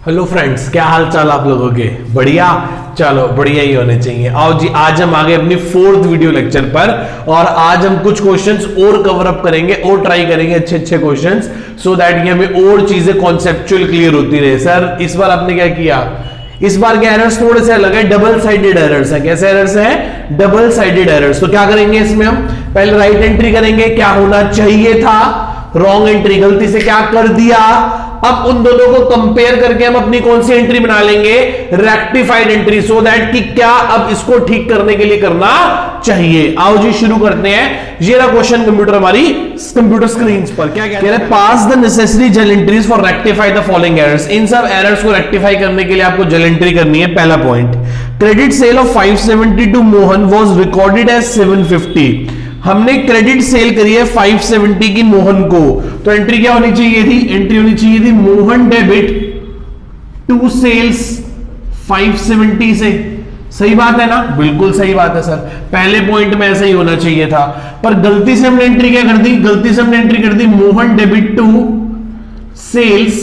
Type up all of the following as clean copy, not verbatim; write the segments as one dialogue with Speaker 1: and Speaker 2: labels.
Speaker 1: Hello friends, क्या हाल चाल आप लोगों के? बढ़िया। चलो बढ़िया ही होने चाहिए। आओ जी, आज हम आ गए अपनी 4th वीडियो लेक्चर पर और आज हम कुछ क्वेश्चंस और कवर अप करेंगे और ट्राई करेंगे अच्छे अच्छे क्वेश्चंस, सो दैट ये हमें और चीजें कॉन्सेप्चुअल क्लियर होती रहे। सर इस बार आपने क्या किया? इस बार के एरर्स थोड़े से अलग है, डबल साइडेड एरर्स है। कैसे एरर्स है? Double sided errors. तो क्या करेंगे इसमें? हम पहले राइट एंट्री करेंगे, क्या होना चाहिए था, रॉन्ग एंट्री, गलती से क्या कर दिया। अब उन दोनों को कंपेयर करके हम अपनी कौन सी एंट्री बना लेंगे? रेक्टिफाइड एंट्री, सो दैट कि क्या अब इसको ठीक करने के लिए करना चाहिए। आओ जी शुरू करते हैं। ये रहा क्वेश्चन कंप्यूटर हमारी कंप्यूटर स्क्रीन पर। क्या कह रहे हैं? Pass the necessary journal entries for rectify the following errors. इन सब एरर्स को रेक्टिफाई करने के लिए आपको जल एंट्री करनी है। पहला point, credit sale of 570 to Mohan was recorded as 750। हमने क्रेडिट सेल करी है 570 की मोहन को, तो एंट्री क्या होनी चाहिए थी? एंट्री होनी चाहिए थी मोहन डेबिट टू सेल्स 570 से। सही बात है ना? बिल्कुल सही बात है सर, पहले पॉइंट में ऐसा ही होना चाहिए था, पर गलती से हमने एंट्री क्या कर दी? गलती से हमने एंट्री कर दी मोहन डेबिट टू सेल्स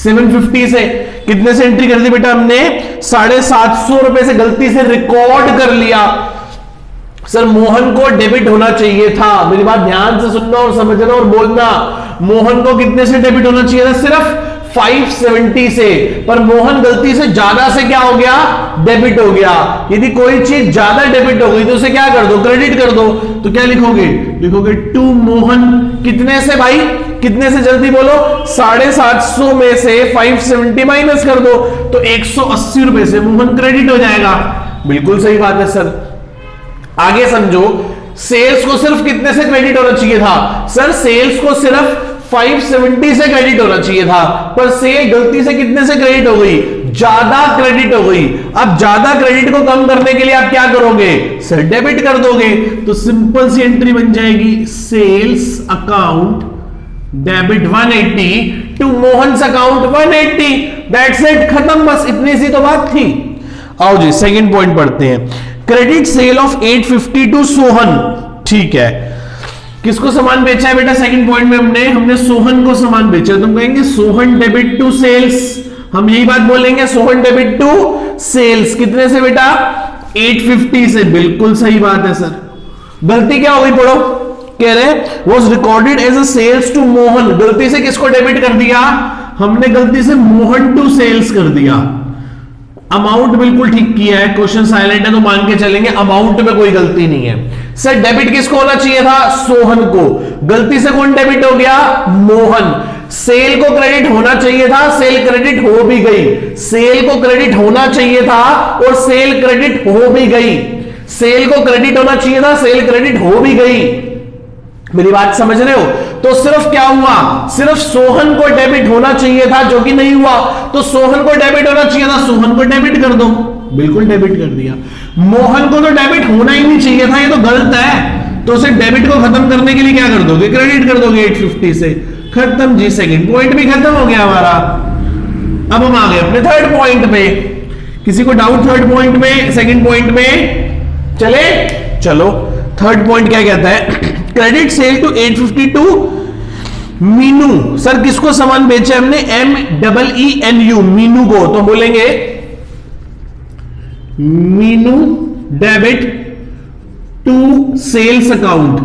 Speaker 1: 750 से। कितने से एंट्री कर दी बेटा? हमने 750 रुपए से गलती से रिकॉर्ड कर लिया। सर मोहन को डेबिट होना चाहिए था, मेरी बात ध्यान से सुनना और समझना और बोलना। मोहन को कितने से डेबिट होना चाहिए था? सिर्फ 570 से, पर मोहन गलती से ज्यादा से क्या हो गया? डेबिट हो गया। यदि कोई चीज ज्यादा डेबिट हो गई तो उसे क्या कर दो? क्रेडिट कर दो। तो क्या लिखोगे? लिखोगे टू मोहन, कितने से भाई? कितने से? जल्दी बोलो। 750 में से 570 माइनस कर दो तो 180 रुपए से मोहन क्रेडिट हो जाएगा। बिल्कुल सही बात है सर। आगे समझो, सेल्स को सिर्फ कितने से क्रेडिट होना चाहिए था? सर सेल्स को सिर्फ 570 से क्रेडिट होना चाहिए था, पर सेल गलती से कितने से क्रेडिट हो गई? ज्यादा क्रेडिट हो गई। अब ज्यादा क्रेडिट को कम करने के लिए आप क्या करोगे? सर डेबिट कर दोगे। तो सिंपल सी एंट्री बन जाएगी, sales account debit 180 to Mohan's account 180। That's it, खत्म, बस इतनी सी तो बात थी। आओ जी सेकंड पॉइंट पढ़ते हैं। Credit sale of 850 to Sohan. ठीक है, किसको सामान बेचा है बेटा? सेकंड पॉइंट में हमने सोहन को सामान बेचा। तुम कहेंगे सोहन डेबिट टू सेल्स, हम यही बात बोलेंगे, सोहन डेबिट टू सेल्स। कितने से बेटा? 850 से। बिल्कुल सही बात है सर। गलती क्या हो गई? पढ़ो। कह रहे was recorded as a sales to Mohan, गलती से किसको डेबिट कर दिया? हमने गलती से मोहन टू सेल्स कर दिया। अमाउंट बिल्कुल ठीक किया है, क्वेश्चन साइलेंट है तो मान के चलेंगे, अमाउंट में कोई गलती नहीं है। सर डेबिट किसको होना चाहिए था? सोहन को। गलती से कौन डेबिट हो गया? मोहन। सेल को क्रेडिट होना चाहिए था, सेल क्रेडिट हो भी गई। सेल को क्रेडिट होना चाहिए था और सेल क्रेडिट हो भी गई। सेल को क्रेडिट होना चाहिए था, सेल क्रेडिट हो भी गई। मेरी बात समझ रहे हो? तो सिर्फ क्या हुआ? सिर्फ सोहन को डेबिट होना चाहिए था, जो कि नहीं हुआ। तो सोहन को डेबिट होना चाहिए था, सोहन को डेबिट कर दो। बिल्कुल डेबिट कर दिया। मोहन को तो डेबिट होना ही नहीं चाहिए था, ये तो गलत है। तो उसे डेबिट को खत्म करने के लिए क्या कर दोगे? क्रेडिट कर दोगे 850 से। खत्म जी, सेकंड पॉइंट भी खत्म हो गया हमारा। अब हम आ गए अपने थर्ड पॉइंट पे। किसी को डाउट थर्ड पॉइंट में, सेकंड पॉइंट में? चले चलो। थर्ड पॉइंट क्या कहता है? Credit sale to 850 to Meenu. Sir किसको सामान बेचा हमने? MEENU, मीनू को। तो बोलेंगे Meenu debit to sales account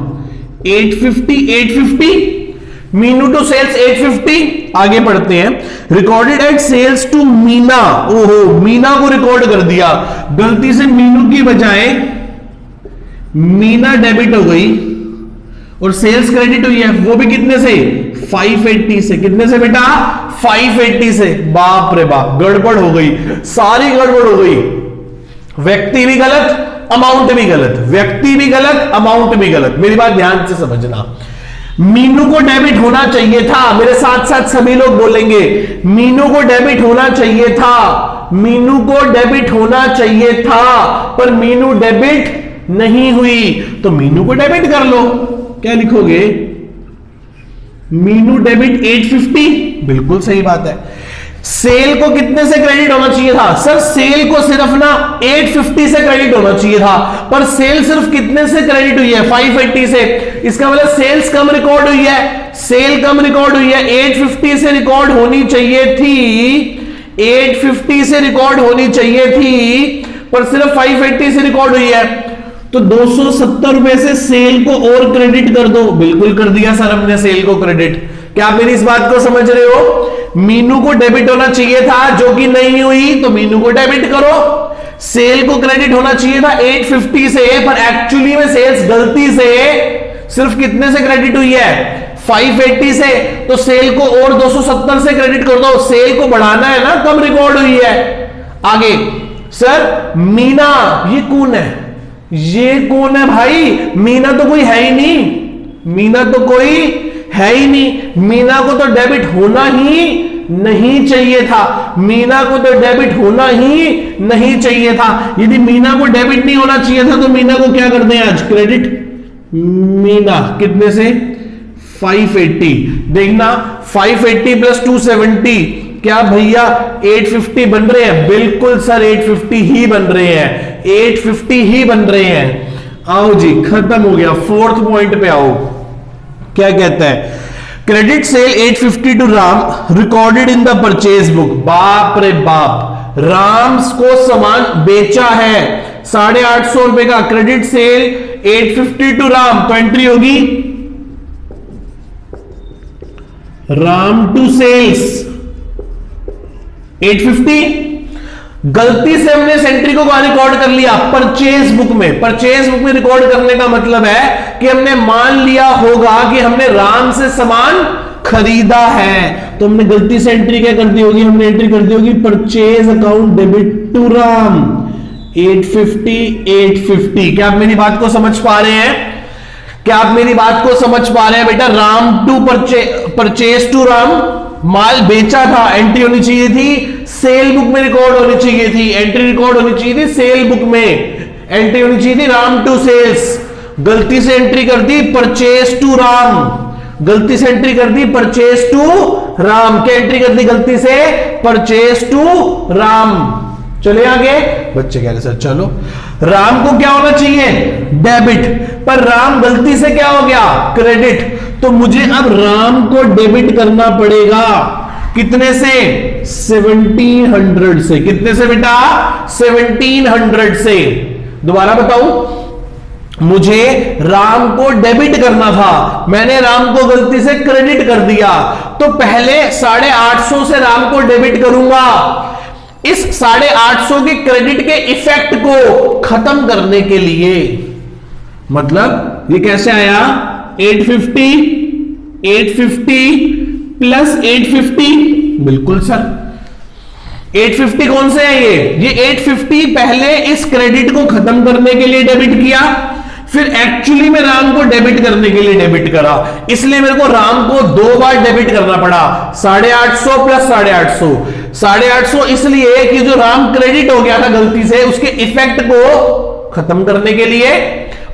Speaker 1: 850 Meenu to sales 850। आगे पढ़ते हैं। Recorded at sales to Meena. ओहो, मीना को रिकॉर्ड कर दिया। गलती से मीनू की बजाय मीना डेबिट हो गई और सेल्स क्रेडिट हुई है, वो भी कितने से? 580 से। कितने से बेटा? 580 से। बाप रे बाप, गड़बड़ हो गई, सारी गड़बड़ हो गई। व्यक्ति भी गलत, अमाउंट भी गलत। व्यक्ति भी गलत, अमाउंट भी गलत। मेरी बात ध्यान से समझना। मीनू को डेबिट होना चाहिए था, मेरे साथ साथ सभी लोग बोलेंगे मीनू को डेबिट होना चाहिए था। मीनू को डेबिट होना चाहिए था, पर मीनू डेबिट नहीं हुई। तो मीनू को डेबिट कर लो। क्या लिखोगे? मीनू डेबिट 850। बिल्कुल सही बात है। सेल को कितने से क्रेडिट होना चाहिए था? सर सेल को सिर्फ ना 850 से क्रेडिट होना चाहिए था, पर सेल सिर्फ कितने से क्रेडिट हुई है? 580 से। इसका मतलब सेल्स कम रिकॉर्ड हुई है, सेल कम रिकॉर्ड हुई है। 850 से रिकॉर्ड होनी चाहिए थी, 850 से रिकॉर्ड होनी चाहिए थी, पर सिर्फ 580 से रिकॉर्ड हुई है। तो 270 रुपए से सेल को और क्रेडिट कर दो। बिल्कुल कर दिया सर हमने सेल को क्रेडिट। क्या आप मेरी इस बात को समझ रहे हो? मीनू को डेबिट होना चाहिए था, जो कि नहीं हुई, तो मीनू को डेबिट करो। सेल को क्रेडिट होना चाहिए था 850 से, पर एक्चुअली में सेल्स गलती से सिर्फ कितने से क्रेडिट हुई है? 580 से। तो सेल को और 270 से क्रेडिट कर दो। सेल को बढ़ाना है ना, कम रिकॉर्ड हुई है। आगे सर मीना, ये कौन है? ये कौन है भाई? मीना तो कोई है ही नहीं, मीना तो कोई है ही नहीं। मीना को तो डेबिट होना ही नहीं चाहिए था, मीना को तो डेबिट होना ही नहीं चाहिए था। यदि मीना को डेबिट नहीं होना चाहिए था तो मीना को क्या कर दें आज? क्रेडिट। मीना कितने से? 580। देखना 580 प्लस 270, क्या भैया 850 बन रहे हैं? बिल्कुल सर 850 ही बन रहे हैं, 850 ही बन रहे हैं। आओ जी खत्म हो गया। फोर्थ पॉइंट पे आओ, क्या कहता है? Credit sale 850 to Ram recorded in the purchase book. बाप रे बाप, राम को सामान बेचा है 850 रुपए का, क्रेडिट सेल 850 टू राम, तो एंट्री होगी राम टू सेल्स 850। गलती से हमने इस एंट्री को कहां रिकॉर्ड कर लिया? परचेज बुक में। परचेज बुक में रिकॉर्ड करने का मतलब है कि हमने मान लिया होगा कि हमने राम से सामान खरीदा है, तो हमने गलती से एंट्री क्या कर दी होगी? हमने एंट्री कर दी होगी purchase account debit to Ram 850। क्या आप मेरी बात को समझ पा रहे हैं? क्या आप मेरी बात को समझ पा रहे हैं बेटा? Ram to purchase to Ram, माल बेचा था, एंट्री होनी चाहिए थी सेल बुक में, रिकॉर्ड होनी चाहिए थी, एंट्री रिकॉर्ड होनी चाहिए थी सेल बुक में, एंट्री होनी चाहिए थी राम टू सेल्स। गलती से एंट्री कर दी परचेज टू राम, गलती से एंट्री कर दी परचेज टू राम। क्या एंट्री कर दी गलती से? Purchase to Ram. चले आगे बच्चे क्या सर? चलो राम को क्या होना चाहिए? डेबिट, पर राम गलती से क्या हो गया? क्रेडिट। तो मुझे अब राम को डेबिट करना पड़ेगा कितने से? 1700 से। कितने से बेटा? 1700 से। दोबारा बताऊं, मुझे राम को डेबिट करना था, मैंने राम को गलती से क्रेडिट कर दिया, तो पहले 850 से राम को डेबिट करूंगा। इस 850 के क्रेडिट के इफेक्ट को खत्म करने के लिए, मतलब ये कैसे आया? 850 प्लस 850, बिल्कुल सर 850 कौन से है? ये 850 पहले इस क्रेडिट को खत्म करने के लिए डेबिट किया, फिर एक्चुअली में राम को डेबिट करने के लिए डेबिट करा, इसलिए मेरे को राम को 2 बार डेबिट करना पड़ा। 850 प्लस 850, 850 इसलिए कि जो राम क्रेडिट हो गया था गलती से, उसके इफेक्ट को खत्म करने के लिए,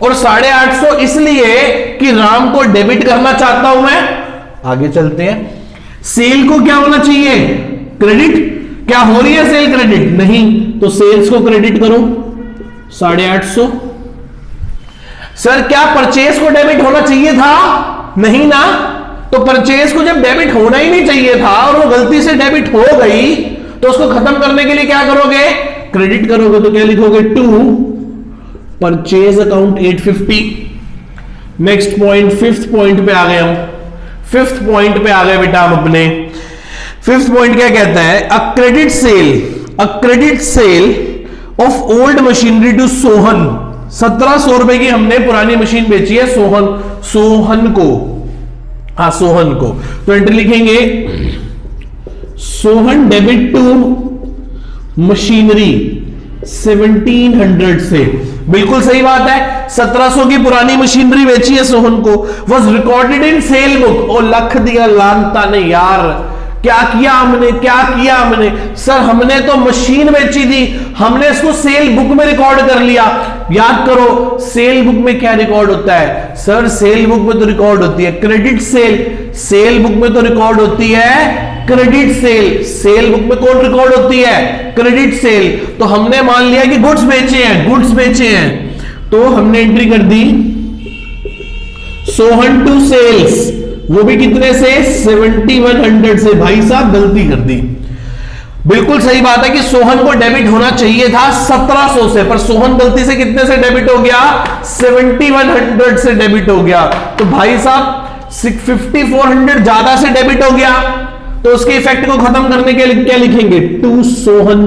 Speaker 1: और 850 इसलिए कि राम को डेबिट करना चाहता हूं मैं। आगे चलते हैं। सेल को क्या होना चाहिए? क्रेडिट। क्या हो रही है सेल क्रेडिट? नहीं, तो सेल्स को क्रेडिट करो 850। सर क्या परचेज को डेबिट होना चाहिए था? नहीं ना, तो परचेज को जब डेबिट होना ही नहीं चाहिए था और वो गलती से डेबिट हो गई, तो उसको खत्म करने के लिए क्या करोगे? क्रेडिट करोगे। तो क्या लिखोगे? To purchase account 850। Next point, fifth point पे आ गए हम। फिफ्थ पॉइंट पे आ गए बेटा हम अपने। फिफ्थ पॉइंट क्या कहता है? A credit sale of old machinery to Sohan. 1700 रुपए की हमने पुरानी मशीन बेची है सोहन को। हाँ सोहन को, तो एंट्री लिखेंगे सोहन डेबिट टू मशीनरी 1700 से। बिल्कुल सही बात है, 1700 की पुरानी मशीनरी बेची है सोहन को। Was recorded in sale book. ओ लख दिया लानता ने यार, क्या किया हमने? सर हमने तो मशीन बेची थी, हमने इसको सेल बुक में रिकॉर्ड कर लिया। याद करो सेल बुक में क्या रिकॉर्ड होता है सर, सेल बुक में तो रिकॉर्ड होती है क्रेडिट सेल, सेल बुक में तो रिकॉर्ड होती है क्रेडिट सेल, सेल बुक में कौन रिकॉर्ड होती है, क्रेडिट सेल। तो हमने मान लिया कि गुड्स बेचे हैं, गुड्स बेचे हैं, तो हमने एंट्री कर दी सोहन टू सेल्स, वो भी कितने से 7100 से। भाई साहब गलती कर दी, बिल्कुल सही बात है कि सोहन को डेबिट होना चाहिए था 1700 से, पर सोहन गलती से कितने से डेबिट हो गया, 7100 से डेबिट हो गया। तो भाई साहब 5400 ज्यादा से डेबिट हो गया, तो उसके इफेक्ट को खत्म करने के लिए क्या लिखेंगे, टू सोहन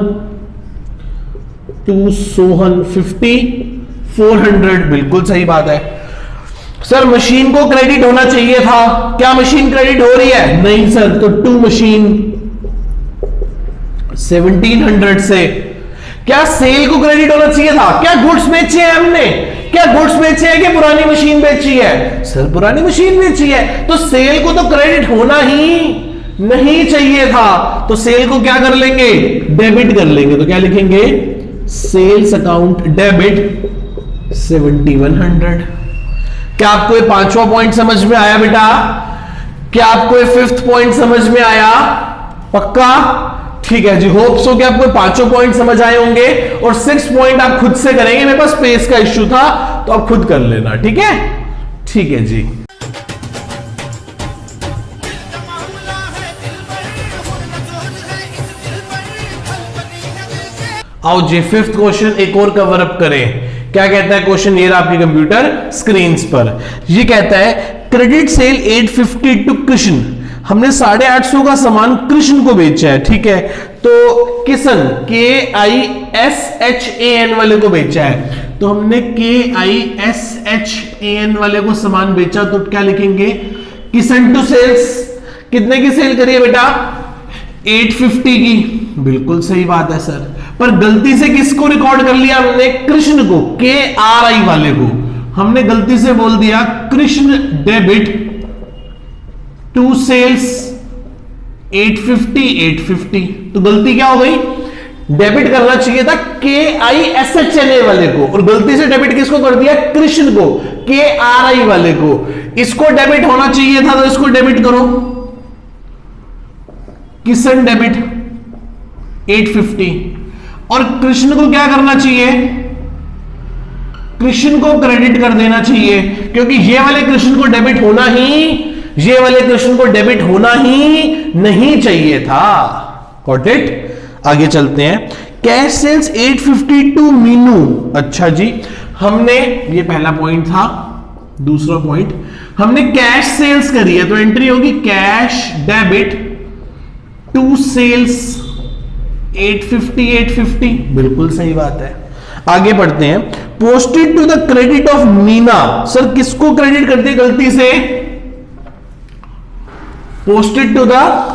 Speaker 1: 5400, बिल्कुल सही बात है। सर मशीन को क्रेडिट होना चाहिए था, क्या मशीन क्रेडिट हो रही है, नहीं सर, तो टू मशीन 1700 से। क्या सेल को क्रेडिट होना चाहिए था, क्या गुड्स बेचे हैं हमने, क्या गुड्स बेचे हैं कि पुरानी मशीन बेची है, सर पुरानी मशीन बेची है, तो सेल को तो क्रेडिट होना ही नहीं चाहिए था, तो सेल को क्या कर लेंगे, डेबिट कर लेंगे। तो क्या लिखेंगे, सेल्स अकाउंट डेबिट 7100। क्या आपको ये पांचवा पॉइंट समझ में आया बेटा, क्या आपको ये फिफ्थ पॉइंट समझ में आया, पक्का, ठीक है जी। होप सो कि आपको पांचों पॉइंट समझ आए होंगे, और सिक्स पॉइंट आप खुद से करेंगे, मेरे पास स्पेस का इश्यू था तो आप खुद कर लेना, ठीक है, ठीक है जी। आओ जी फिफ्थ क्वेश्चन एक और कवर अप करें। क्या कहता है क्वेश्चन, ये रहा आपके कंप्यूटर स्क्रीन पर। ये कहता है क्रेडिट सेल 850 टू कृष्ण, हमने 850 का सामान कृष्ण को बेचा है, ठीक है, तो किशन KISHAN वाले को बेचा है, तो हमने KISHAN वाले को सामान बेचा, तो क्या लिखेंगे, किशन टू सेल्स, कितने की सेल करिए बेटा, 850 की, बिल्कुल सही बात है सर, पर गलती से किसको रिकॉर्ड कर लिया हमने, कृष्ण को, KRI वाले को, हमने गलती से बोल दिया कृष्ण डेबिट टू सेल्स 850, तो गलती क्या हो गई, डेबिट करना चाहिए था KISHAN वाले को, और गलती से डेबिट किसको कर दिया, कृष्ण को, KRI वाले को। इसको डेबिट होना चाहिए था, तो इसको डेबिट करो, किशन डेबिट 850, और कृष्ण को क्या करना चाहिए, कृष्ण को क्रेडिट कर देना चाहिए, क्योंकि ये वाले कृष्ण को डेबिट होना ही, ये वाले कृष्ण को डेबिट होना ही नहीं चाहिए था। Got it. आगे चलते हैं, कैश सेल्स 850 टू मीनू। अच्छा जी, हमने, ये पहला पॉइंट था, दूसरा पॉइंट, हमने कैश सेल्स करी है, तो एंट्री होगी कैश डेबिट टू सेल्स 850, बिल्कुल सही बात है। आगे पढ़ते हैं, posted to the credit of Meena, sir किसको क्रेडिट कर दिया गलती से, पोस्टेड टू द,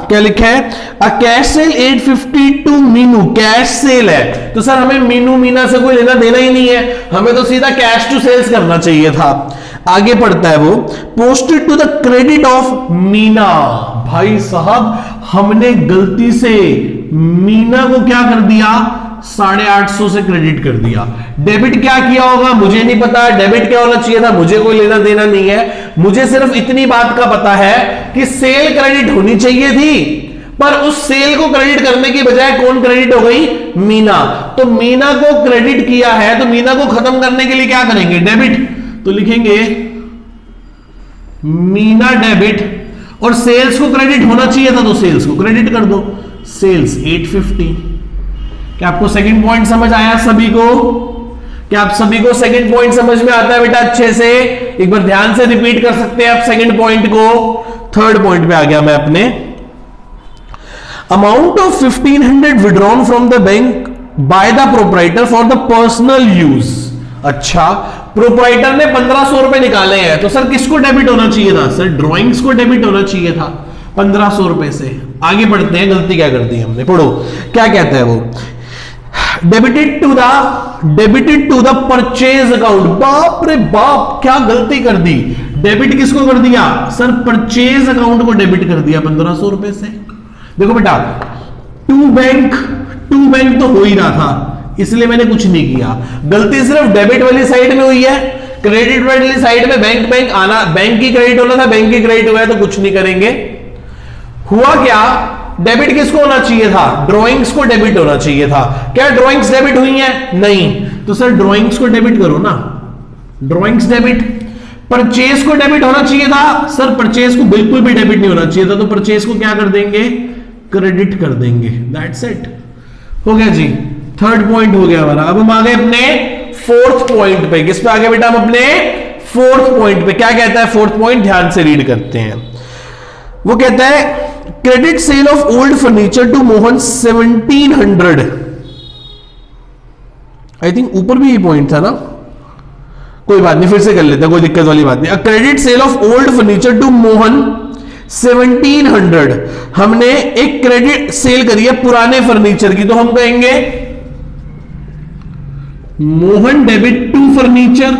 Speaker 1: क्या लिखा है, a cash sale 850 to Meenu, cash sale है, तो सर हमें मीनू मीना से कोई लेना देना ही नहीं है, हमें तो सीधा कैश टू सेल्स करना चाहिए था। आगे पढ़ता है वो, posted to the credit of Meena, भाई साहब हमने गलती से मीना को क्या कर दिया, 850 से क्रेडिट कर दिया। डेबिट क्या किया होगा मुझे नहीं पता, डेबिट क्या होना चाहिए था, मुझे कोई लेना देना नहीं है, मुझे सिर्फ इतनी बात का पता है कि सेल क्रेडिट होनी चाहिए थी, पर उस सेल को क्रेडिट करने की बजाय कौन क्रेडिट हो गई, मीना, तो मीना को क्रेडिट किया है, तो मीना को खत्म करने के लिए क्या करेंगे, डेबिट, तो लिखेंगे मीना डेबिट, और सेल्स को क्रेडिट होना चाहिए था, तो सेल्स को क्रेडिट कर दो, सेल्स 850। क्या आपको सेकंड पॉइंट समझ आया सभी को, क्या आप सभी को सेकंड पॉइंट समझ में आता है बेटा अच्छे से, एक बार ध्यान से रिपीट कर सकते हैं आप सेकंड पॉइंट को। थर्ड पॉइंट पे आ गया मैं अपने, amount of 1500 withdrawn from the bank by the proprietor for the personal use. अच्छा, प्रोप्राइटर ने 1500 रुपए निकाले हैं, तो सर किसको डेबिट होना चाहिए था, सर ड्रॉइंग्स को डेबिट होना चाहिए था 1500 रुपए से। आगे बढ़ते हैं, गलती क्या कर दी हमने, पढ़ो क्या कहता है वो, debited to the purchase account. बाप रे बाप, क्या गलती कर दी, डेबिट किसको कर दिया, सर परचेज अकाउंट को डेबिट कर दिया 1500 रुपए से। देखो बेटा, टू बैंक तो हो ही रहा था, इसलिए मैंने कुछ नहीं किया। गलती सिर्फ डेबिट वाली साइड में हुई है, क्रेडिट वाली साइड में बैंक आना, बैंक की क्रेडिट होना था, बैंक की क्रेडिट हुआ है तो कुछ नहीं करेंगे। हुआ क्या, डेबिट किसको होना चाहिए था, ड्रॉइंग्स को डेबिट होना चाहिए था। क्या ड्रॉइंग्स डेबिट हुई हैं? नहीं। तो सर ड्रॉइंग्स को डेबिट करो ना, ड्रॉइंग्स डेबिट। परचेज को डेबिट होना चाहिए था, सर परचेज को बिल्कुल भी डेबिट नहीं होना चाहिए था, तो परचेज को क्या कर देंगे, क्रेडिट कर देंगे। दैट्स इट, हो गया जी, थर्ड पॉइंट हो गया हमारा। अब हम आ गए अपने फोर्थ पॉइंट पे। किस पे आ गए बेटा हम अपने फोर्थ पॉइंट पे। क्या कहता है फोर्थ पॉइंट, ध्यान से रीड करते हैं। वो कहता है credit sale of old furniture to Mohan 1700। I think ऊपर भी ये पॉइंट था ना, कोई बात नहीं, फिर से कर लेते हैं, कोई दिक्कत वाली बात नहीं। Credit sale of old furniture to Mohan 1700। हमने एक क्रेडिट सेल करी है पुराने फर्नीचर की, तो हम कहेंगे मोहन डेबिट टू फर्नीचर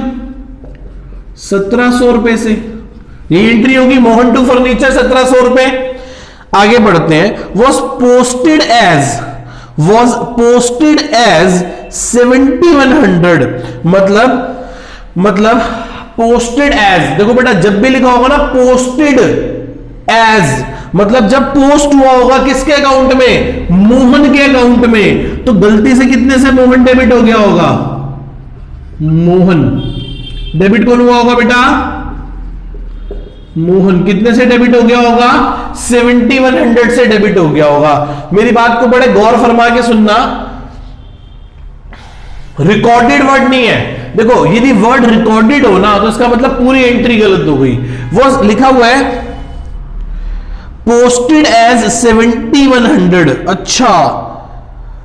Speaker 1: 1700 रुपए से। ये एंट्री होगी, मोहन टू फर्नीचर 1700 रुपए। आगे बढ़ते हैं, वॉज पोस्टेड एज 7100। मतलब पोस्टेड एज, देखो बेटा जब भी लिखा होगा ना पोस्टेड एज, मतलब जब पोस्ट हुआ होगा किसके अकाउंट में, मोहन के अकाउंट में, तो गलती से कितने से मोहन डेबिट हो गया होगा, मोहन डेबिट कौन हुआ होगा बेटा, मोहन कितने से डेबिट हो गया होगा, 7100 से डेबिट हो गया होगा। मेरी बात को बड़े गौर फरमा के सुनना, रिकॉर्डेड वर्ड नहीं है। देखो यदि वर्ड रिकॉर्डेड हो ना तो इसका मतलब पूरी एंट्री गलत हो गई। वो लिखा हुआ है पोस्टेड एज 7100। अच्छा,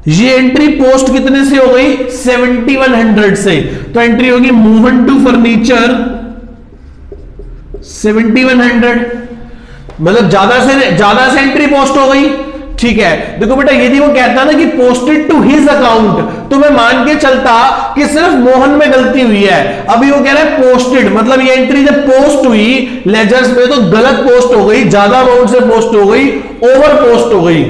Speaker 1: ये एंट्री पोस्ट कितने से हो गई, 7100 से, तो एंट्री होगी मोहन टू फर्नीचर 7100, मतलब ज्यादा से एंट्री पोस्ट हो गई। ठीक है, देखो बेटा यदि वो कहता ना कि पोस्टेड टू हिज अकाउंट, तो मैं मान के चलता कि सिर्फ मोहन में गलती हुई है। अभी वो कह रहा है पोस्टेड, मतलब ये एंट्री जब पोस्ट हुई लेजर्स में तो गलत पोस्ट हो गई, ज्यादा अमाउंट से पोस्ट हो गई, ओवर पोस्ट हो गई।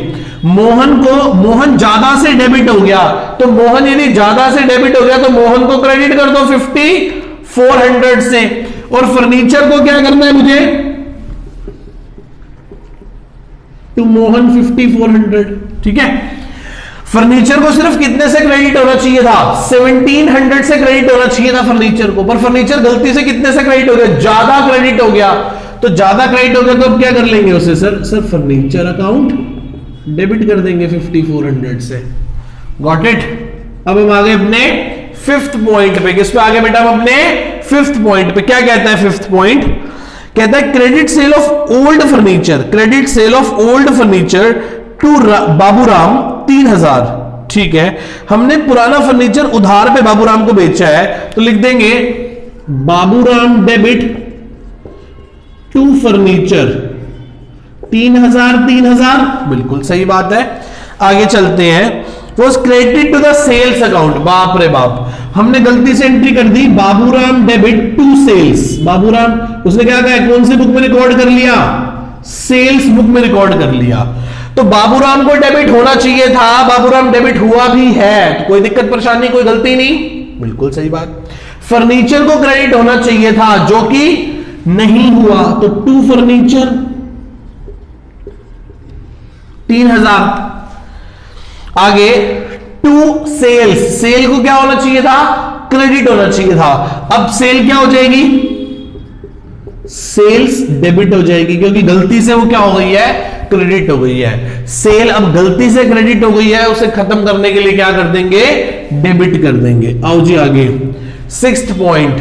Speaker 1: मोहन ज्यादा से डेबिट हो गया, तो मोहन यदि ज्यादा से डेबिट हो गया तो मोहन को क्रेडिट कर दो 5400 से, और फर्नीचर को क्या करना है मुझे, टू मोहन 5400। ठीक है, फर्नीचर को सिर्फ कितने से क्रेडिट होना चाहिए था, 1700 से क्रेडिट होना चाहिए था फर्नीचर को, पर फर्नीचर गलती से कितने से क्रेडिट हो गया, ज्यादा क्रेडिट हो गया। तो ज्यादा क्रेडिट हो गया तो अब क्या कर लेंगे उसे, सर फर्नीचर अकाउंट डेबिट कर देंगे 5400 से। Got it. अब हम आ गए अपने फिफ्थ पॉइंट पे। किस पे आ गए बेटा हम अपने फिफ्थ पॉइंट पे। क्या कहता है फिफ्थ पॉइंट, कहता है credit sale of old furniture, credit sale of old furniture to Baburam 3000। ठीक है, हमने पुराना फर्नीचर उधार पे बाबूराम को बेचा है, तो लिख देंगे बाबूराम डेबिट टू फर्नीचर 3000। बिल्कुल सही बात है। आगे चलते हैं, was credited to the sales account. बाप रे बाप, हमने गलती से एंट्री कर दी Baburam debit to sales. Baburam, उसने क्या कहा, कौन सी बुक में रिकॉर्ड कर लिया, सेल्स बुक में रिकॉर्ड कर लिया, तो बाबूराम को डेबिट होना चाहिए था, बाबूराम डेबिट हुआ भी है, तो कोई दिक्कत परेशानी, कोई गलती नहीं, बिल्कुल सही बात। फर्नीचर को क्रेडिट होना चाहिए था, जो कि नहीं हुआ, तो टू फर्नीचर 3000। आगे टू सेल्स, सेल को क्या होना चाहिए था, क्रेडिट होना चाहिए था। अब सेल क्या हो जाएगी, सेल्स डेबिट हो जाएगी, क्योंकि गलती से वो क्या हो गई है, क्रेडिट हो गई है। सेल अब गलती से क्रेडिट हो गई है, उसे खत्म करने के लिए क्या कर देंगे, डेबिट कर देंगे। आओ जी आगे, सिक्स्थ पॉइंट।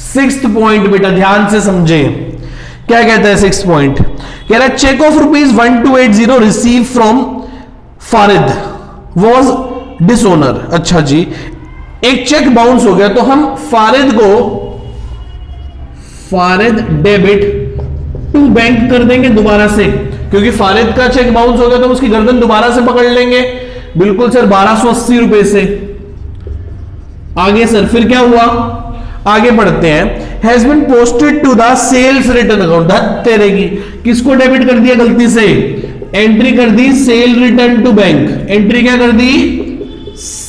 Speaker 1: सिक्स्थ पॉइंट बेटा ध्यान से समझें, क्या कहता है सिक्स्थ पॉइंट, कह रहा है cheque of ₹1280 receive from Farid was dishonour. अच्छा जी, एक चेक बाउंस हो गया, तो हम फारिद डेबिट टू बैंक कर देंगे दोबारा से, क्योंकि फारिद का चेक बाउंस हो गया तो उसकी गर्दन दोबारा से पकड़ लेंगे। बिल्कुल सर, 1280 रुपए से। आगे सर फिर क्या हुआ, आगे बढ़ते हैं, has been posted to the sales return account. तेरे की, किसको डेबिट कर दिया गलती से, एंट्री कर दी sale return to bank, entry क्या कर दी,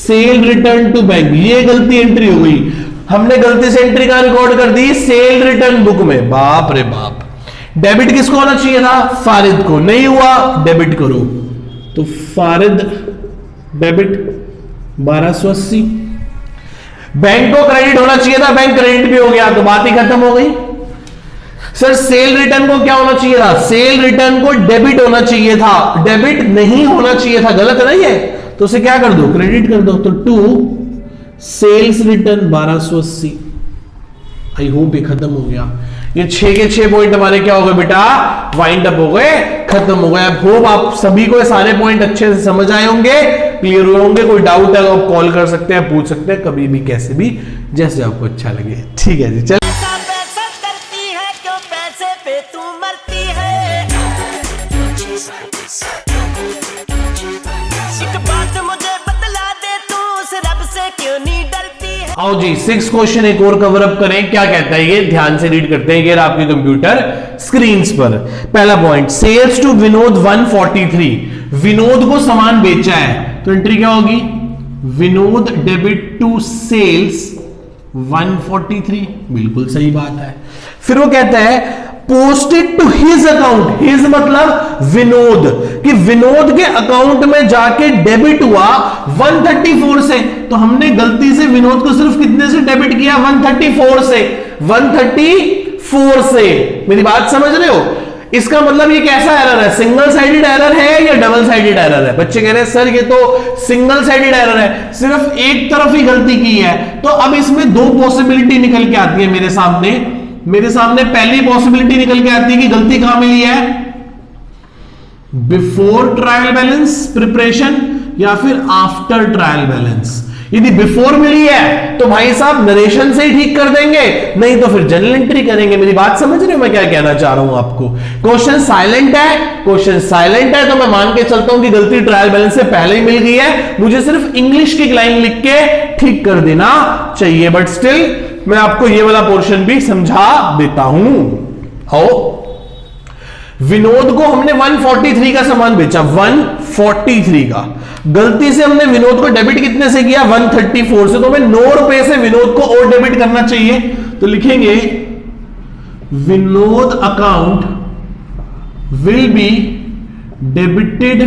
Speaker 1: सेल रिटर्न टू बैंक, ये गलती एंट्री हो गई, हमने गलती से एंट्री का रिकॉर्ड कर दी सेल रिटर्न बुक में, बाप रे बाप। डेबिट किसको होना चाहिए था? फारिद को, नहीं हुआ, डेबिट करो, तो फारिद डेबिट 1280। बैंक को क्रेडिट होना चाहिए था, बैंक क्रेडिट भी हो गया, तो बात ही खत्म हो गई। सर सेल रिटर्न को क्या होना चाहिए था? सेल रिटर्न को डेबिट होना चाहिए था, डेबिट नहीं होना चाहिए था, गलत नहीं है, तो उसे क्या कर दो? क्रेडिट कर दो, तो to sales return 1280। I hope ये खत्म हो गया। ये 6 के 6 पॉइंट हमारे क्या हो गए बेटा? वाइंड अप हो गए, खत्म हो गए। अब होप आप सभी को ये सारे पॉइंट अच्छे से समझ आए होंगे, क्लियर हुए होंगे। कोई डाउट है तो आप कॉल कर सकते हैं, पूछ सकते हैं कभी भी, कैसे भी, जैसे आपको अच्छा लगे। ठीक है जी, चल आओ जी 6 क्वेश्चन एक और कवर अप करें। क्या कहता है ये, ध्यान से रीड करते हैं। ये आपके कंप्यूटर स्क्रीन पर पहला point, sales to Vinod 143, Vinod को सामान बेचा है, तो एंट्री क्या होगी? विनोद डेबिट टू सेल्स 143, बिल्कुल सही बात है। फिर वो कहता है posted to his account, his मतलब विनोद, कि विनोद के अकाउंट में जाके डेबिट हुआ 134 से, तो हमने गलती से विनोद को सिर्फ कितने से डेबिट किया? 134 से, 134 से। मेरी बात समझ रहे हो? इसका मतलब ये कैसा एरर है? सिंगल साइडेड एरर है या डबल साइडेड एरर है? बच्चे कह रहे हैं सर ये तो सिंगल साइडेड एरर है, सिर्फ एक तरफ ही गलती की है। तो अब इसमें दो पॉसिबिलिटी निकल के आती है मेरे सामने पहली पॉसिबिलिटी निकल के आती है कि गलती कहां मिली है? बिफोर ट्रायल बैलेंस प्रिपरेशन या फिर आफ्टर ट्रायल बैलेंस। यदि बिफोर मिली है तो भाई साहब नरेशन से ही ठीक कर देंगे, नहीं तो फिर जनरल एंट्री करेंगे। मेरी बात समझ रहे हो मैं क्या कहना चाह रहा हूं आपको? क्वेश्चन साइलेंट है, क्वेश्चन साइलेंट है तो मैं मान के चलता हूं कि गलती ट्रायल बैलेंस से पहले ही मिल गई है, मुझे सिर्फ इंग्लिश की लाइन लिख के ठीक कर देना चाहिए। बट स्टिल मैं आपको ये वाला पोर्शन भी समझा देता हूं। आओ, विनोद को हमने 143 का सामान बेचा, 143 का, गलती से हमने विनोद को डेबिट कितने से किया? 134 से, तो हमें 9 रुपए से विनोद को और डेबिट करना चाहिए। तो लिखेंगे Vinod account will be debited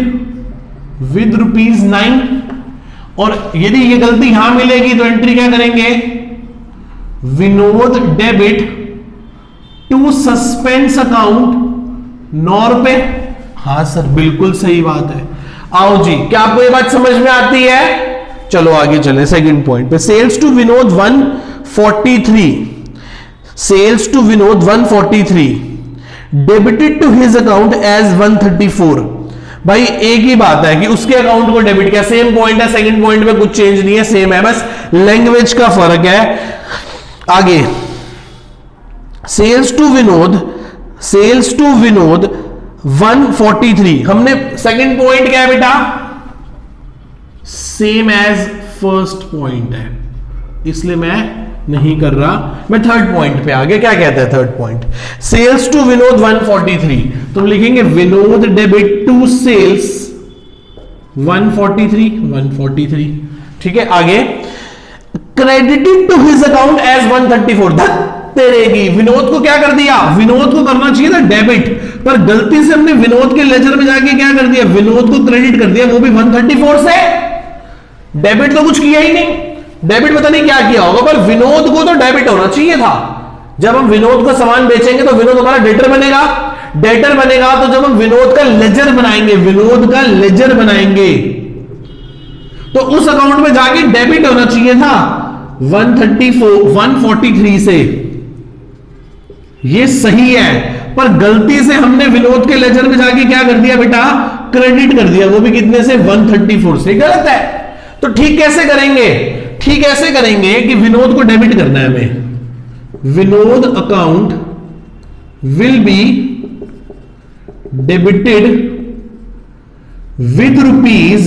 Speaker 1: with ₹9। और यदि ये गलती यहां मिलेगी तो एंट्री क्या करेंगे? Vinod debit to suspense account 9 रुपए। हाँ सर बिल्कुल सही बात है। आओ जी, क्या आपको ये बात समझ में आती है? चलो आगे चले सेकंड पॉइंट पे। Sales to Vinod 143, sales to Vinod 143 debited to his account as 134। भाई एक ही बात है कि उसके अकाउंट को डेबिट किया, सेम पॉइंट है, सेकंड पॉइंट में कुछ चेंज नहीं है, सेम है, बस लैंग्वेज का फर्क है। आगे सेल्स टू विनोद 143, हमने सेकंड पॉइंट क्या है बेटा? सेम एज फर्स्ट पॉइंट है, इसलिए मैं नहीं कर रहा, मैं थर्ड पॉइंट पे आगे। क्या कहता है third point? Sales to Vinod 143, तो हम लिखेंगे विनोद डेबिट टू सेल्स 143। ठीक है, आगे credited to his account as 134। तेरेगी, विनोद को क्या कर दिया? विनोद को करना चाहिए था डेबिट, पर गलती से हमने विनोद के लेजर में जाके क्या कर दिया? विनोद को क्रेडिट कर दिया, वो भी 134 से। डेबिट तो कुछ किया ही नहीं, डेबिट पता नहीं क्या किया होगा, पर विनोद को तो डेबिट होना चाहिए था। जब हम विनोद को सामान बेचेंगे तो विनोद हमारा डेटर बनेगा, तो जब हम विनोद का लेजर बनाएंगे, तो उस अकाउंट में जाके डेबिट होना चाहिए था 143 से। ये सही है, पर गलती से हमने विनोद के लेजर में जाके क्या कर दिया बेटा? क्रेडिट कर दिया, वो भी कितने से? 134 से। गलत है। तो ठीक कैसे करेंगे? ठीक ऐसे करेंगे कि विनोद को डेबिट करना है हमें। Vinod account will be debited with rupees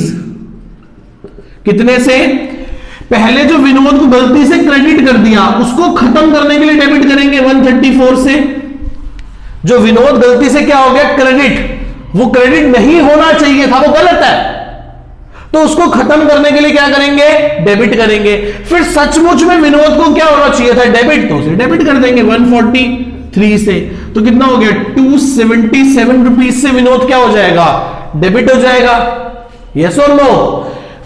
Speaker 1: कितने से? पहले जो विनोद को गलती से क्रेडिट कर दिया उसको खत्म करने के लिए डेबिट करेंगे 134 से। जो विनोद गलती से क्या हो गया? क्रेडिट, वो क्रेडिट नहीं होना चाहिए था, वो गलत है। तो उसको खत्म करने के लिए क्या करेंगे, डेबिट करेंगे। फिर सचमुच में विनोद को क्या होना चाहिए था, डेबिट, तो उसे डेबिट कर देंगे 143 से। तो कितना हो गया, 277 रुपीज से विनोद क्या हो जाएगा, डेबिट हो जाएगा। यस और नो?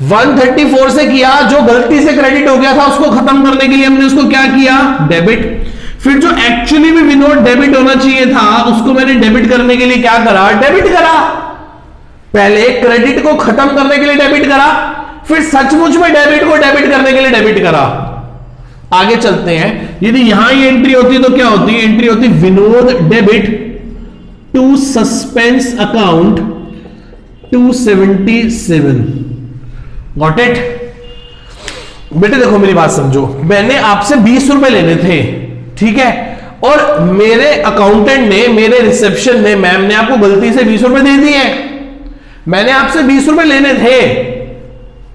Speaker 1: 134 से किया, जो गलती से क्रेडिट हो गया था उसको खत्म करने के लिए हमने उसको क्या किया, डेबिट। फिर जो एक्चुअली में विनोद डेबिट होना चाहिए था उसको मैंने डेबिट करने के लिए क्या करा, डेबिट करा। पहले क्रेडिट को खत्म करने के लिए डेबिट करा, फिर सचमुच में डेबिट को डेबिट करने के लिए डेबिट करा। आगे चलते हैं, यदि यहां ये एंट्री होती तो क्या होती, एंट्री होती Vinod debit to suspense account 277। Got it? बेटे देखो मेरी बात समझो, मैंने आपसे 20 रुपए लेने थे, ठीक है, और मेरे अकाउंटेंट ने, मेरे रिसेप्शन ने, मैम ने आपको गलती से 20 रुपए दे दिए। मैंने आपसे 20 रुपए लेने थे,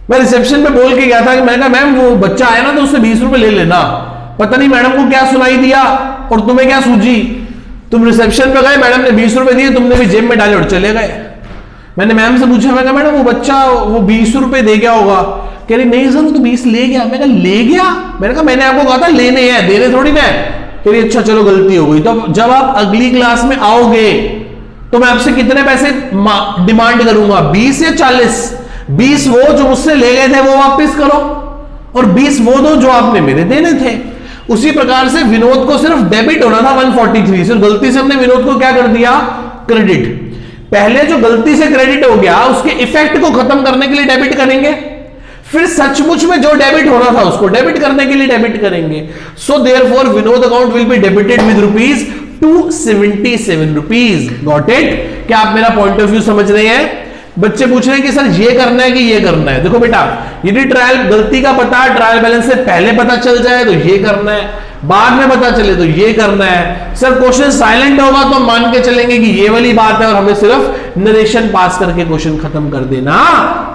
Speaker 1: मैं रिसेप्शन पे बोल के गया था कि मैंने कहा मैम वो बच्चा आया ना तो उससे 20 रुपए ले लेना। पता नहीं मैडम को क्या सुनाई दिया और तुम्हें क्या सूझी, तुम रिसेप्शन पे गए, मैडम ने 20 रुपए दिए, तुमने भी जेब में डाले और चले गए। मैंने मैम से पूछा, मैं कहा मैडम वो बच्चा वो 20 रुपए दे गया होगा। कह रही नहीं सर वो तो 20 ले गया। मैं कहा ले गया? मैंने कहा मैंने आपको कहा था लेने हैं, देने थोड़ी ना। कह रही अच्छा चलो गलती हो गई। तो जब आप अगली क्लास में आओगे तो मैं आपसे कितने पैसे डिमांड करूंगा, 20 या 40? 20 वो जो मुझसे ले गए थे वो वापस करो, और 20 वो दो जो आपने मेरे देने थे। उसी प्रकार से विनोद को सिर्फ डेबिट होना था 143 से, गलती से हमने विनोद को क्या कर दिया, क्रेडिट। पहले जो गलती से क्रेडिट हो गया उसके इफेक्ट को खत्म करने के लिए डेबिट करेंगे, फिर सचमुच में जो डेबिट होना था उसको डेबिट करने के लिए डेबिट करेंगे। So therefore Vinod account will be debited with rupees 277 rupees. Got it? क्या आप मेरा पॉइंट ऑफ व्यू समझ रहे हैं? बच्चे पूछ रहे हैं कि सर ये करना है कि ये करना है। देखो बेटा, यदि ट्रायल गलती का पता ट्रायल बैलेंस से पहले पता चल जाए तो ये करना है, बाद में पता चले तो ये करना है। सर क्वेश्चन साइलेंट होगा तो मान के चलेंगे कि ये वाली बात है और हमें सिर्फ नरेशन पास करके क्वेश्चन खत्म कर देना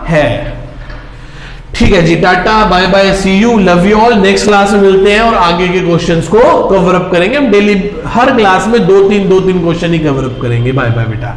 Speaker 1: है। ठीक है जी, tata bye bye, see you, love you all. Next class में मिलते हैं और आगे के क्वेश्चंस को कवर अप करेंगे। हम डेली हर क्लास में 2-3 क्वेश्चन ही कवर अप करेंगे। बाय बाय बेटा।